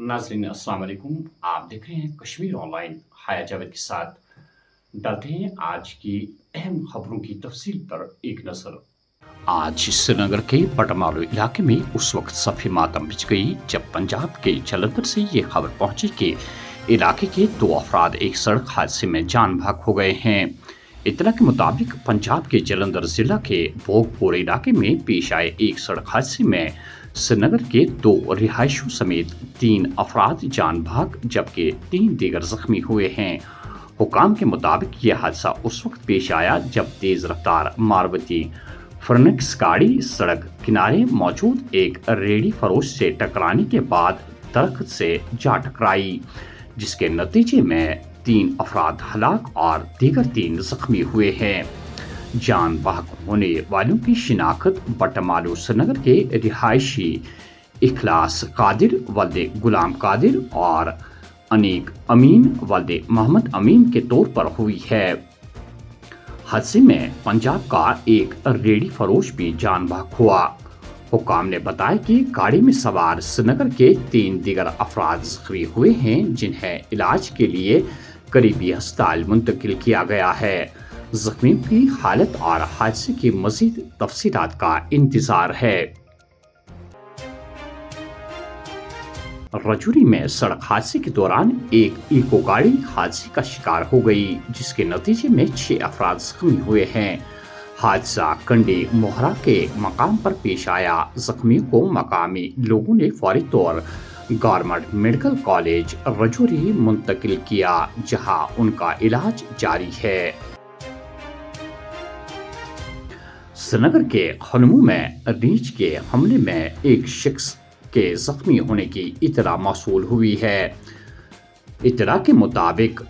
नाजरीन अस्सलाम वालेकुम। आप देख रहे हैं कश्मीर ऑनलाइन। हाया जावेद के साथ डालते हैं आज की अहम खबरों की तफसील पर एक नजर। आज श्रीनगर के बटमालू इलाके में उस वक्त सफ़े मातम बिछ गई जब पंजाब के जलंधर से ये खबर पहुंची कि इलाके के 2 अफराद एक सड़क हादसे में जान भाग हो गए हैं। इत्तला के मुताबिक पंजाब के जलंधर जिला के भोगपुर इलाके में पेश आए एक सड़क हादसे में श्रीनगर के 2 रिहायशियों समेत 3 अफराद जान भाग जबकि 3 दीगर जख्मी हुए हैं। हुकाम के मुताबिक यह हादसा उस वक्त पेश आया जब तेज रफ्तार मारुति फर्नेक्स गाड़ी सड़क किनारे मौजूद एक रेडी फरोश से टकराने के बाद दरख्त से जा टकराई, जिसके नतीजे में 3 अफराद हलाक और दीगर 3 जख्मी हुए हैं। जान बहक होने वालों की शिनाख्त बटमालू श्रीनगर के रिहायशी इखलास कादिर वल्दे गुलाम कादिर और अनीक अमीन वल्दे मोहम्मद अमीन के तौर पर हुई है। हादसे में पंजाब का एक रेडी फरोश भी जान बहक हुआ। हुकाम ने बताया कि गाड़ी में सवार श्रीनगर के 3 दीगर अफराद जख्मी हुए हैं, जिन्हें इलाज के लिए करीबी अस्पताल मुंतकिल किया गया है। जख्मियों की हालत और हादसे की मजीद तफसीलात का इंतजार है। रजौरी में सड़क हादसे के दौरान एक इको गाड़ी हादसे का शिकार हो गई, जिसके नतीजे में 6 अफराद जख्मी हुए हैं। हादसा कंडी मोहरा के मकाम पर पेश आया। जख्मियों को मकामी लोगों ने फौरी तौर गवर्नमेंट मेडिकल कॉलेज रजौरी मुंतकिल किया, जहां उनका इलाज जारी है। श्रीनगर के खनमू में रीछ के हमले में एक शख्स के जख्मी होने की इतला मौसूल हुई है। इतला के मुताबिक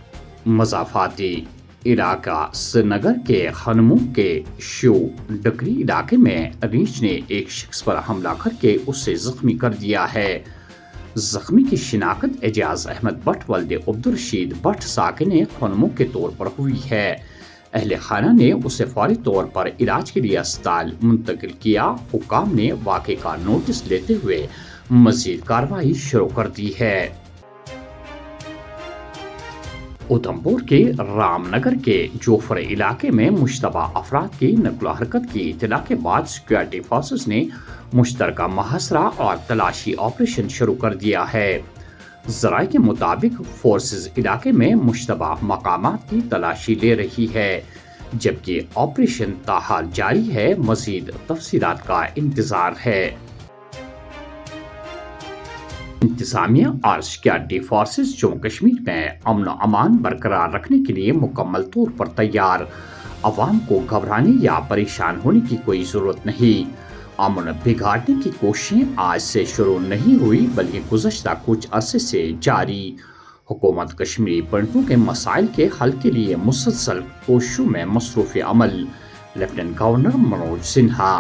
मजाफाती इलाका श्रीनगर के खनमू के शो डकरी इलाके में रीछ ने एक शख्स पर हमला करके उसे जख्मी कर दिया है। जख्मी की शिनाख्त एजाज अहमद भट्ट वल्दे अब्दुल रशीद भट्ट साकिन खनमू के तौर पर हुई है। अहले खाना ने उसे फौरी तौर पर इलाज के लिए अस्पताल मुंतकिल किया। हुकाम ने वाक़े का नोटिस लेते हुए मजीद कार्रवाई शुरू कर दी है। उधमपुर के रामनगर के जोफर इलाके में मुश्तबा अफराद की नकलो हरकत की इत्तला के बाद सिक्योरिटी फोर्सेस ने मुश्तरका मुहासरा और तलाशी ऑपरेशन शुरू कर दिया है। ज़राए के मुताबिक फोर्सेस इलाके में मुश्तबा मकामात की तलाशी ले रही है, जबकि ऑपरेशन ताहाल जारी है। मजीद तफसीलात का इंतजार है। इंतजामिया और सिक्योरिटी फोर्सेस जम्मू कश्मीर में अमन अमान बरकरार रखने के लिए मुकम्मल तौर पर तैयार। अवाम को घबराने या परेशान होने की कोई जरूरत नहीं। अमन बिगाड़ने की कोशिशें आज से शुरू नहीं हुई, बल्कि गुज़श्ता कुछ अरसे से जारी। हुकूमत कश्मीरी पंडितों के मसाइल के हल के लिए मुसलसल कोशिशों में मसरूफ़ अमल। Lieutenant governor Manoj Sinha.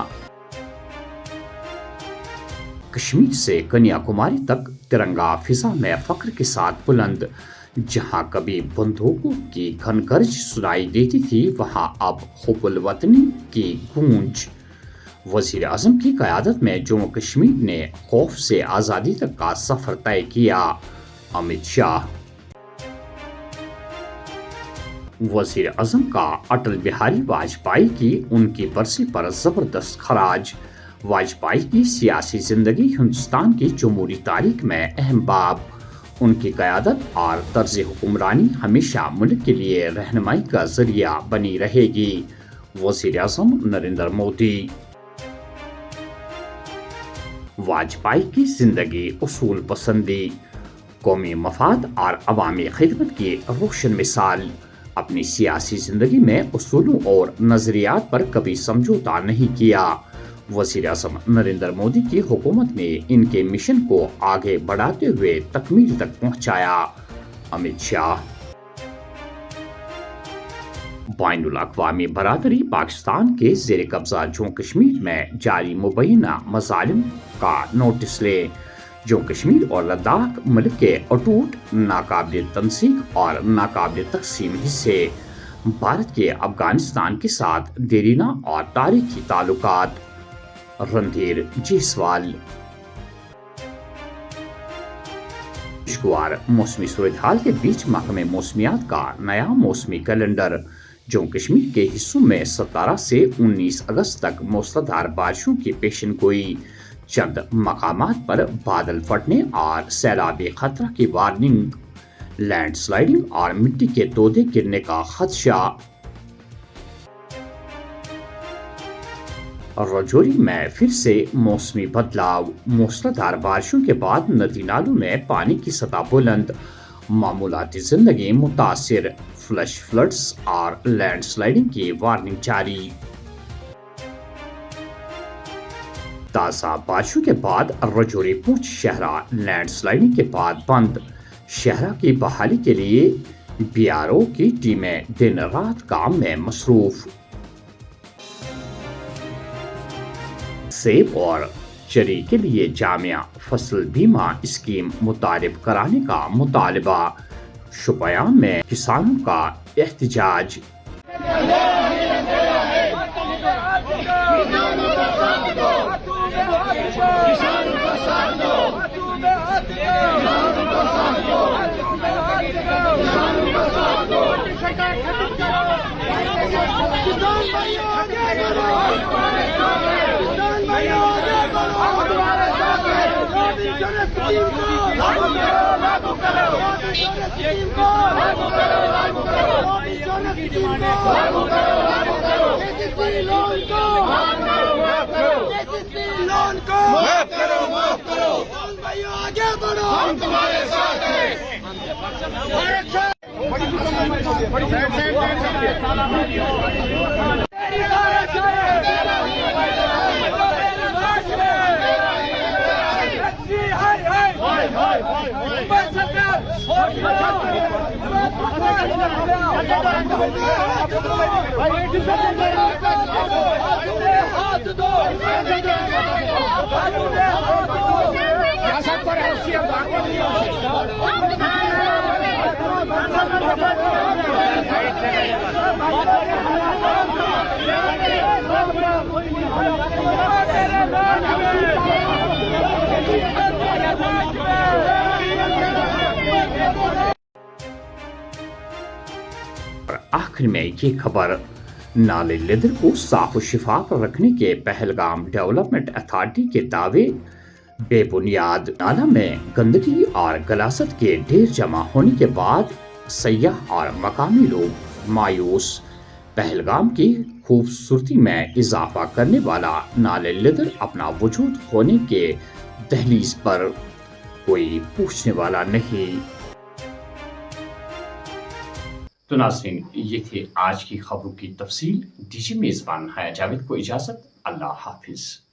कश्मीर से कन्याकुमारी तक तिरंगा फिजा में फख्र के साथ बुलंद। जहां कभी बंदूकों की घनगर्ज सुनाई देती थी, वहां अब हुब्बुल वतनी की गूंज। वज़ीर आज़म की क़यादत में जम्मू कश्मीर ने खौफ से आज़ादी तक का सफ़र तय किया। अमित शाह। वज़ीर आज़म का अटल बिहारी वाजपेयी की उनकी बरसी पर ज़बरदस्त खराज। वाजपेयी की सियासी ज़िंदगी हिंदुस्तान की जमहूरी तारीख में अहम बाब। उनकी क़यादत और तर्ज हुक्मरानी हमेशा मुल्क के लिए रहनुमाई का ज़रिया बनी रहेगी। वज़ीर आज़म नरेंद्र मोदी। वाजपेयी की जिंदगी उसूल पसंदी, कौमी मफाद और अवामी खिदमत की रोशन मिसाल। अपनी सियासी जिंदगी में उसूलों और नजरियात पर कभी समझौता नहीं किया। वज़ीर आज़म नरेंद्र मोदी की हुकूमत ने इनके मिशन को आगे बढ़ाते हुए तकमील तक पहुंचाया। अमित शाह। बैनुल अक़वामी बरादरी पाकिस्तान के ज़ेर कब्ज़ा जम्मू कश्मीर में जारी मुबैना मज़ालिम का नोटिस ले। जम्मू कश्मीर और लद्दाख मुल्क के अटूट नाकाबिल तनसीक और नाकाबिल तकसीम हिस्से। भारत के अफगानिस्तान के साथ देरीना और तारीखी ताल्लुकात। रणधीर जायसवाल। خوشگوار موسمی صورتحال کے بیچ محکمہ موسمیات کا نیا موسمی کیلنڈر جموں کشمیر کے حصوں میں 17 سے 19 اگست تک موسلادھار بارشوں کی پیشن گوئی، چند مقامات پر بادل پھٹنے اور سیلابی خطرہ کی وارننگ، لینڈ سلائڈنگ اور مٹی کے تودے گرنے کا خدشہ۔ رجوری میں پھر سے موسمی بدلاؤ، موسلادھار بارشوں کے بعد ندی نالوں میں پانی کی سطح بلند، معمولاتی زندگی متاثر، فلیش فلڈز اور لینڈ سلائڈنگ کی وارننگ جاری۔ تازہ بارشوں کے بعد رجوری پونچھ شہرہ لینڈ سلائڈنگ کے بعد بند، شہرہ کی بحالی کے لیے بی آر او کی ٹیمیں دن رات کام میں مصروف۔ سیب اور چری کے لیے جامع فصل بیمہ اسکیم متعارف کرانے کا مطالبہ، شوپیان میں کسانوں کا احتجاج۔ آخر میں یہ خبر، نالے لیدر کو صاف و شفاف رکھنے کے پہلگام ڈیولپمنٹ اتھارٹی کے دعوے بے بنیاد۔ نالہ میں گندگی اور غلاظت کے ڈھیر جمع ہونے کے بعد سیاح اور مقامی لوگ مایوس۔ پہلگام کی خوبصورتی میں اضافہ کرنے والا نالے لیدر اپنا وجود کھونے کے دہلیز پر، کوئی پوچھنے والا نہیں۔ تو ناظرین، یہ تھے آج کی خبروں کی تفصیل۔ دیجیے میزبان حیا جاوید کو اجازت۔ اللہ حافظ۔